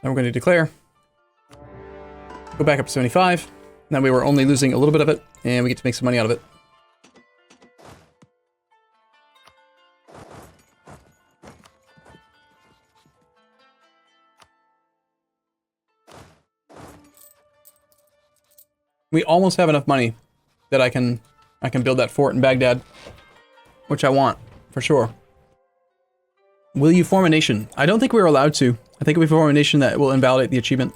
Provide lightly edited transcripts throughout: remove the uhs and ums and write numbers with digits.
Then we're going to declare. Go back up to 75. Now we were only losing a little bit of it, and we get to make some money out of it. We almost have enough money that I can build that fort in Baghdad, which I want, for sure. Will you form a nation? I don't think we're allowed to. I think if we form a nation, that will invalidate the achievement.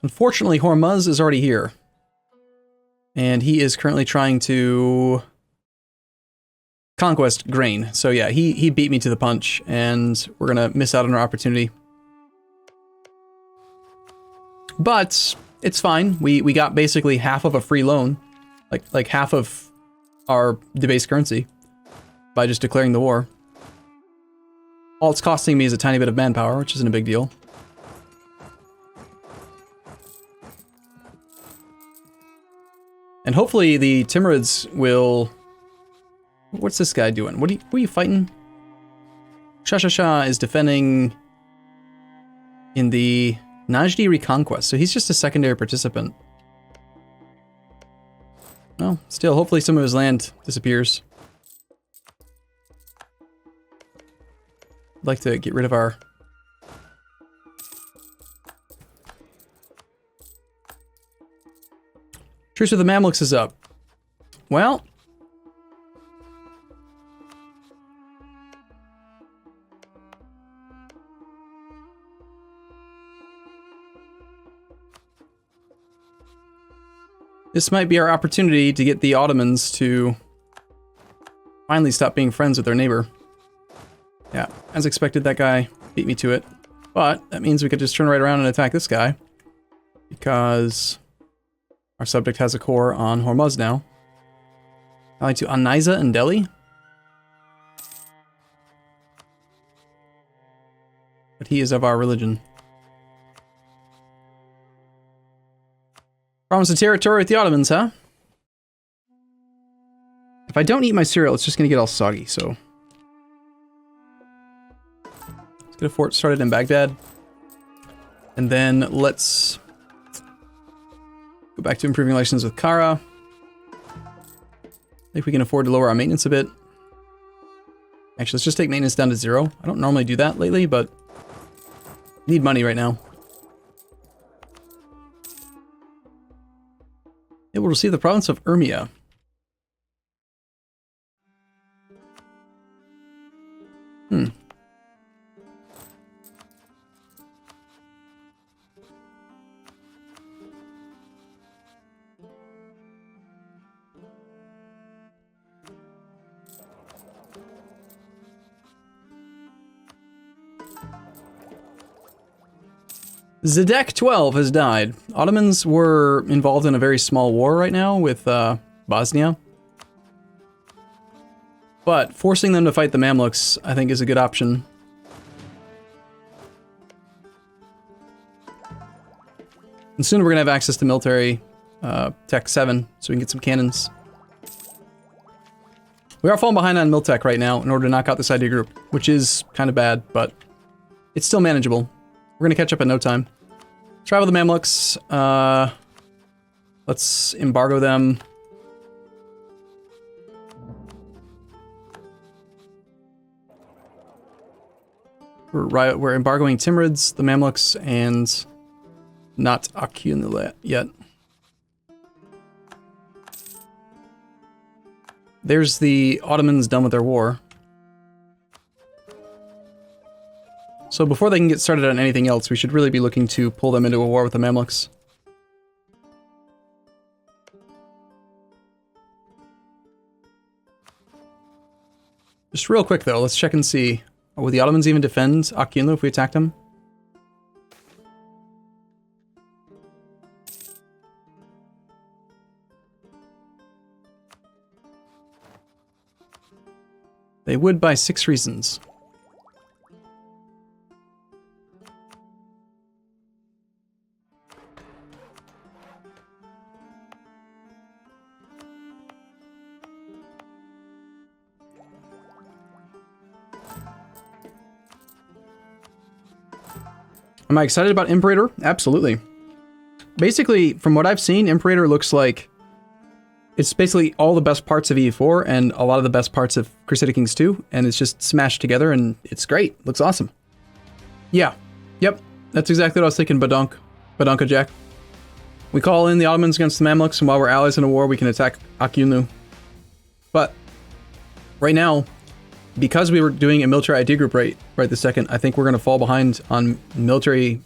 Unfortunately, Hormuz is already here. And he is currently trying to conquest grain. So yeah, he beat me to the punch, and we're gonna miss out on our opportunity. But it's fine. We got basically half of a free loan, like half of our debased currency, by just declaring the war. All it's costing me is a tiny bit of manpower, which isn't a big deal. And hopefully the Timurids will... What's this guy doing? Who are you fighting? Shah is defending in the Najdi Reconquest, so he's just a secondary participant. Well, still, hopefully some of his land disappears. I'd like to get rid of our... Truce with the Mamluks is up. Well... This might be our opportunity to get the Ottomans to finally stop being friends with their neighbor. Yeah, as expected, that guy beat me to it. But that means we could just turn right around and attack this guy, because our subject has a core on Hormuz now. Allied to Aniza and Delhi. But he is of our religion. Promise of territory with the Ottomans, huh? If I don't eat my cereal, it's just gonna get all soggy, so... Let's get a fort started in Baghdad. And then let's... go back to improving relations with Kara. I think we can afford to lower our maintenance a bit. Actually, let's just take maintenance down to 0. I don't normally do that lately, but... need money right now. It will receive the province of Urmia. Zedek 12 has died. Ottomans were involved in a very small war right now with Bosnia. But forcing them to fight the Mamluks, I think, is a good option. And soon we're going to have access to military tech 7, so we can get some cannons. We are falling behind on Miltech right now in order to knock out this idea group, which is kind of bad, but it's still manageable. We're going to catch up in no time. Travel the Mamluks. Let's embargo them. We're embargoing Timurids, the Mamluks, and not Akunile yet. There's the Ottomans done with their war. So before they can get started on anything else, we should really be looking to pull them into a war with the Mamluks. Just real quick though, let's check and see. Would the Ottomans even defend Akinlu if we attacked them? They would by 6 reasons. Am I excited about Imperator? Absolutely. Basically, from what I've seen, Imperator looks like it's basically all the best parts of EU4 and a lot of the best parts of Crusader Kings 2, and it's just smashed together, and it's great. Looks awesome. Yeah. Yep. That's exactly what I was thinking, Badonka Jack. We call in the Ottomans against the Mamluks, and while we're allies in a war, we can attack Akyunlu. But right now, because we were doing a military idea group right this second, I think we're going to fall behind on military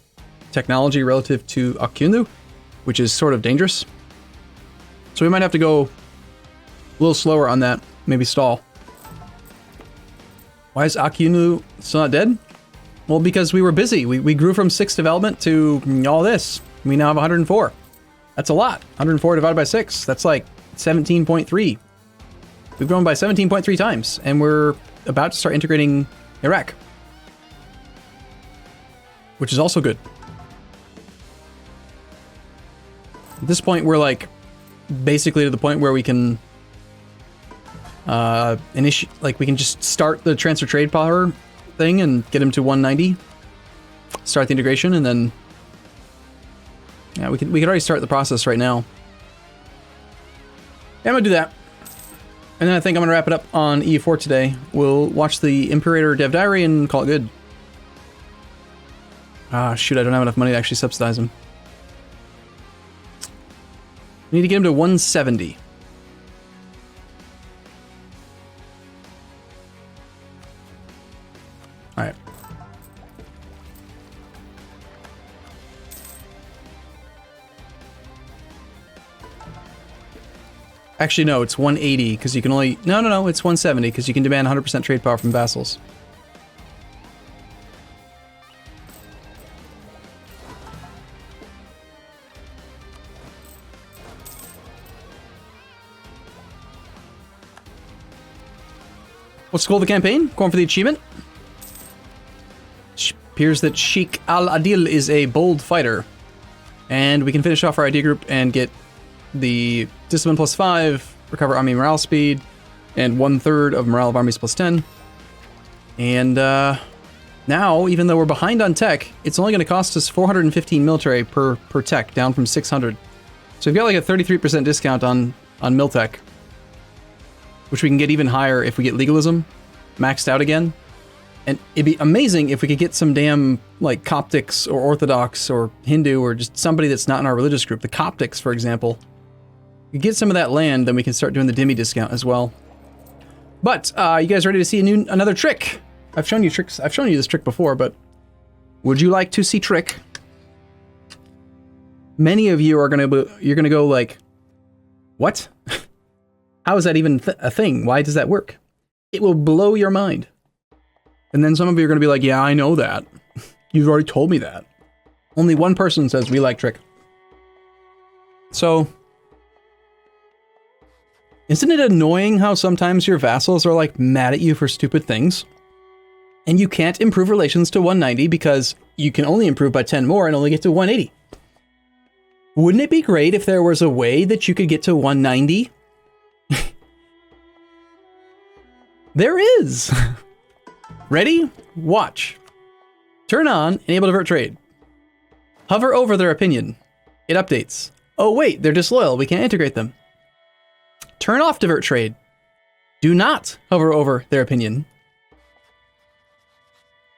technology relative to Akyunlu, which is sort of dangerous. So we might have to go a little slower on that, maybe stall. Why is Akyunlu still not dead? Well, because we were busy. We grew from 6 development to all this. We now have 104. That's a lot. 104 divided by 6. That's like 17.3. We've grown by 17.3 times, and we're about to start integrating Iraq, which is also good. At this point, we're like basically to the point where we can we can just start the transfer trade power thing and get him to 190. Start the integration, and then yeah, we could already start the process right now. Yeah, I'm gonna do that. And then I think I'm going to wrap it up on EU4 today. We'll watch the Imperator Dev Diary and call it good. Ah, shoot, I don't have enough money to actually subsidize him. We need to get him to 170. Alright. Actually, no, it's 180, because you can only... No, it's 170, because you can demand 100% trade power from vassals. What's the goal of the campaign? Going for the achievement? It appears that Sheikh Al-Adil is a bold fighter. And we can finish off our idea group and get the discipline +5, recover army morale speed, and 1/3 of morale of armies +10. And now, even though we're behind on tech, it's only going to cost us 415 military per tech, down from 600. So we've got like a 33% discount on miltech, which we can get even higher if we get legalism maxed out again. And it'd be amazing if we could get some damn like Coptics or Orthodox or Hindu or just somebody that's not in our religious group. The Coptics, for example. We get some of that land, then we can start doing the Dhimmi discount as well. But you guys ready to see another trick? I've shown you tricks. I've shown you this trick before, but would you like to see trick? Many of you are you're gonna go like, what? How is that even a thing? Why does that work? It will blow your mind. And then some of you are gonna be like, yeah, I know that. You've already told me that. Only one person says we like trick. So, isn't it annoying how sometimes your vassals are like mad at you for stupid things? And you can't improve relations to 190 because you can only improve by 10 more and only get to 180. Wouldn't it be great if there was a way that you could get to 190? There is! Ready? Watch. Turn on Enable Divert Trade. Hover over their opinion. It updates. Oh wait, they're disloyal, we can't integrate them. Turn off Divert Trade. Do not hover over their opinion.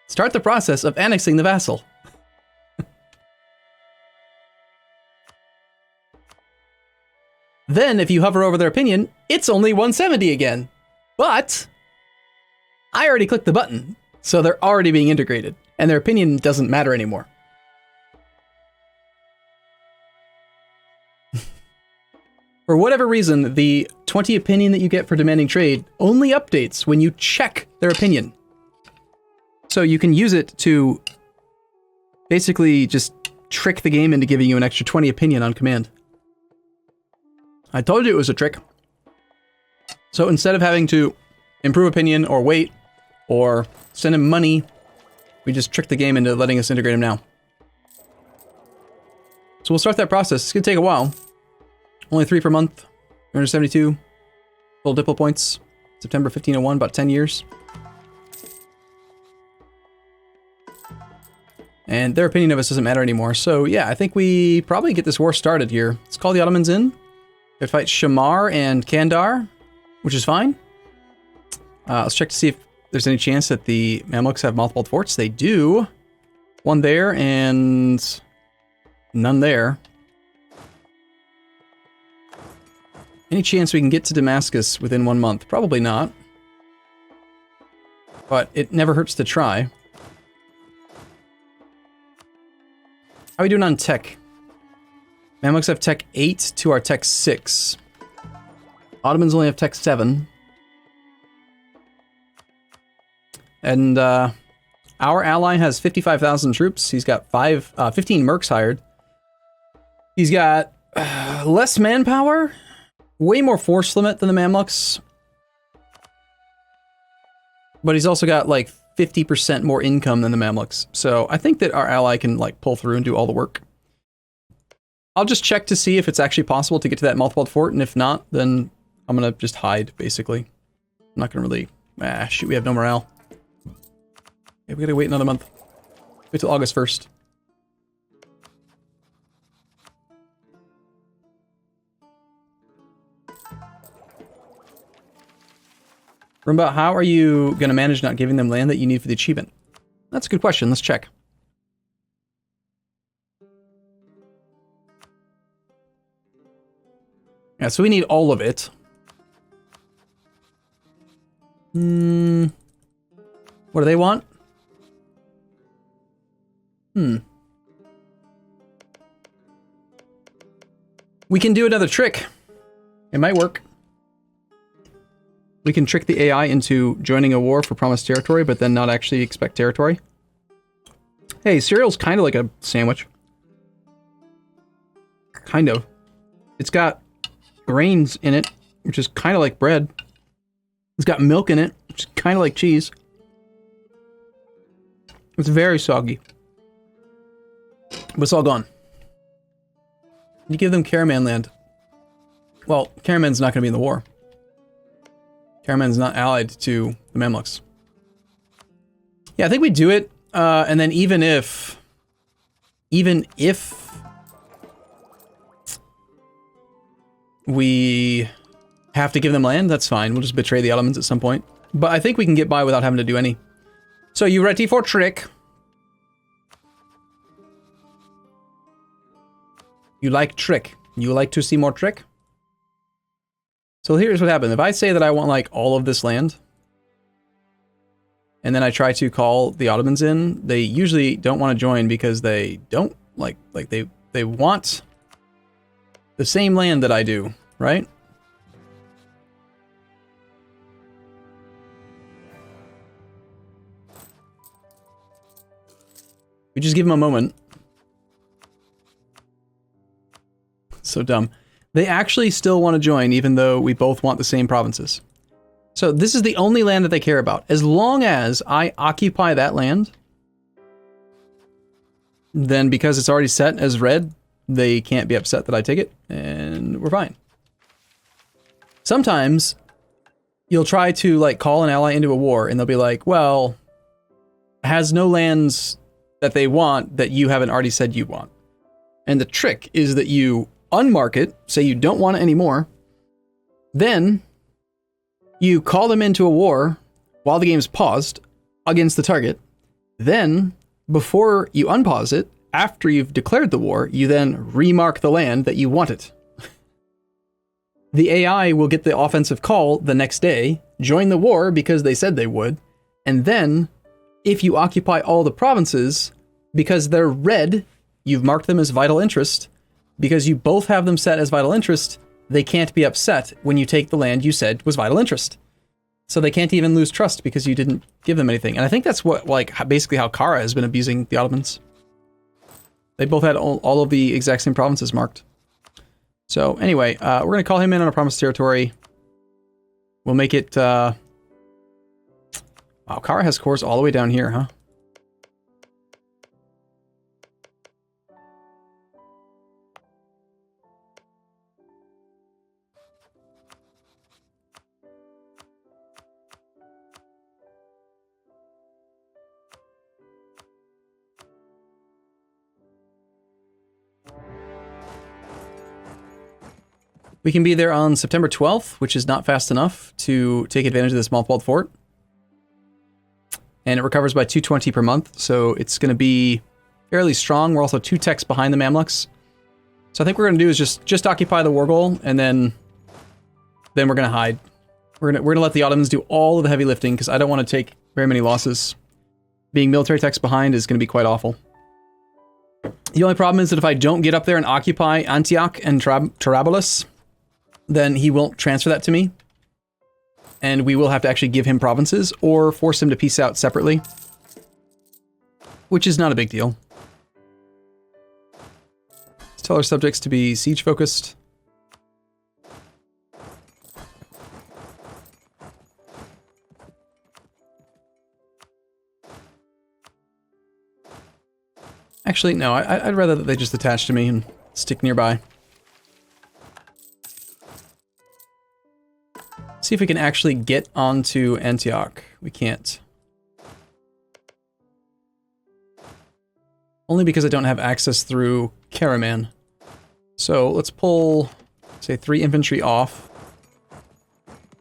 Start the process of annexing the vassal. Then, if you hover over their opinion, it's only 170 again. But I already clicked the button, so they're already being integrated, and their opinion doesn't matter anymore. For whatever reason, the 20 opinion that you get for demanding trade only updates when you check their opinion. So you can use it to basically just trick the game into giving you an extra 20 opinion on command. I told you it was a trick. So instead of having to improve opinion or wait or send him money, we just trick the game into letting us integrate him now. So we'll start that process. It's gonna take a while. Only 3 per month, 372 full Diplo points. September 1501, about 10 years. And their opinion of us doesn't matter anymore. So yeah, I think we probably get this war started here. Let's call the Ottomans in. They fight Shamar and Kandar, which is fine. Let's check to see if there's any chance that the Mamluks have multiple forts. They do. One there and none there. Any chance we can get to Damascus within 1 month? Probably not. But it never hurts to try. How are we doing on tech? Mamluks have tech 8 to our tech 6. Ottomans only have tech 7. And our ally has 55,000 troops. He's got 15 mercs hired. He's got less manpower, way more force limit than the Mamluks. But he's also got like 50% more income than the Mamluks. So I think that our ally can like pull through and do all the work. I'll just check to see if it's actually possible to get to that multiplied fort, and if not, then I'm gonna just hide, basically. I'm not gonna really... shoot, we have no morale. Yeah, we gotta wait another month. Wait till August 1st. Arumba, how are you gonna manage not giving them land that you need for the achievement? That's a good question, let's check. Yeah, so we need all of it. What do they want? We can do another trick. It might work. We can trick the AI into joining a war for promised territory, but then not actually expect territory. Hey, cereal's kind of like a sandwich. Kind of. It's got grains in it, which is kind of like bread. It's got milk in it, which is kind of like cheese. It's very soggy. But it's all gone. You give them Caraman land. Well, Caraman's not going to be in the war. Caraman's not allied to the Mamluks. Yeah, I think we do it, and then even if we have to give them land, that's fine. We'll just betray the Ottomans at some point. But I think we can get by without having to do any. So you ready for trick? You like trick. You like to see more trick? So here's what happened. If I say that I want like all of this land, and then I try to call the Ottomans in, they usually don't want to join because they don't like they want the same land that I do, right? We just give them a moment. So dumb. They actually still want to join, even though we both want the same provinces. So this is the only land that they care about. As long as I occupy that land, then because it's already set as red, they can't be upset that I take it, and we're fine. Sometimes you'll try to like call an ally into a war, and they'll be like, well, has no lands that they want that you haven't already said you want. And the trick is that you unmark it, say you don't want it anymore, then you call them into a war while the game's paused against the target. Then, before you unpause it, after you've declared the war, you then remark the land that you want it. The AI will get the offensive call the next day, join the war because they said they would, and then, if you occupy all the provinces, because they're red, you've marked them as vital interest, because you both have them set as vital interest, they can't be upset when you take the land you said was vital interest. So they can't even lose trust because you didn't give them anything. And I think that's what, like, basically how Kara has been abusing the Ottomans. They both had all of the exact same provinces marked. So anyway, we're going to call him in on a promised territory. We'll make it... Wow, Kara has cores all the way down here, huh? We can be there on September 12th, which is not fast enough to take advantage of this mothballed fort. And it recovers by 220 per month, so it's going to be fairly strong. We're also 2 techs behind the Mamluks. So I think what we're going to do is just occupy the war goal, and then we're going to hide. We're going to let the Ottomans do all of the heavy lifting, because I don't want to take very many losses. Being military techs behind is going to be quite awful. The only problem is that if I don't get up there and occupy Antioch and Trablus, then he won't transfer that to me. And we will have to actually give him provinces or force him to peace out separately. Which is not a big deal. Let's tell our subjects to be siege focused. Actually, no, I'd rather that they just attach to me and stick nearby. See if we can actually get onto Antioch. We can't. Only because I don't have access through Karaman. So let's pull, say, 3 infantry off.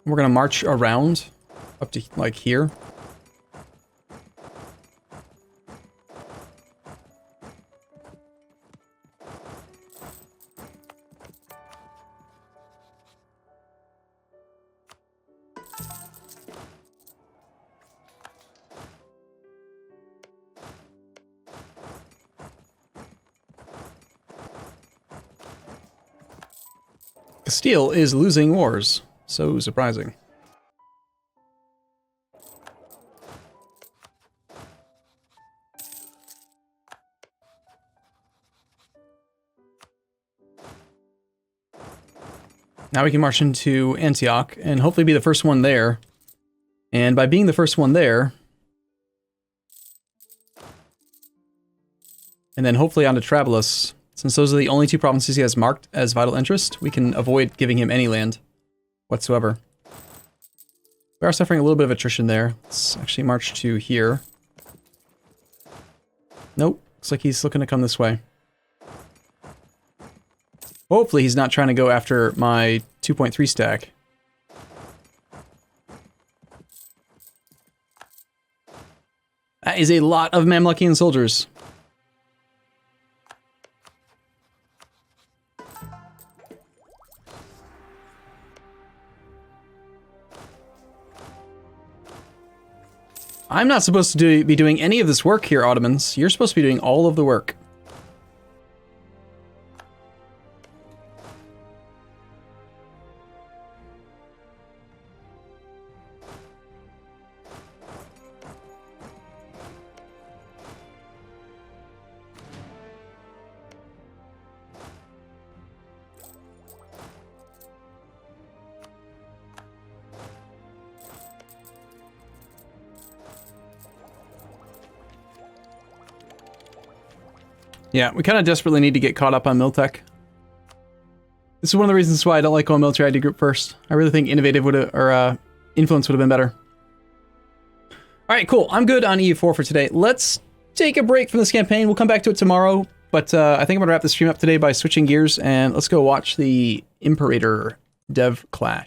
We're going to march around up to, like, here. Castile is losing wars. So surprising. Now we can march into Antioch and hopefully be the first one there. And by being the first one there, and then hopefully onto Trablus, since those are the only 2 provinces he has marked as vital interest, we can avoid giving him any land whatsoever. We are suffering a little bit of attrition there. Let's actually march to here. Nope, looks like he's looking to come this way. Hopefully he's not trying to go after my 2.3 stack. That is a lot of Mamlukian soldiers. I'm not supposed to be doing any of this work here, Ottomans. You're supposed to be doing all of the work. Yeah, we kind of desperately need to get caught up on Miltech. This is one of the reasons why I don't like going military ID group first. I really think innovative would have, or influence would have been better. All right, cool. I'm good on EU4 for today. Let's take a break from this campaign. We'll come back to it tomorrow, but I think I'm gonna wrap the stream up today by switching gears and let's go watch the Imperator Dev Clash.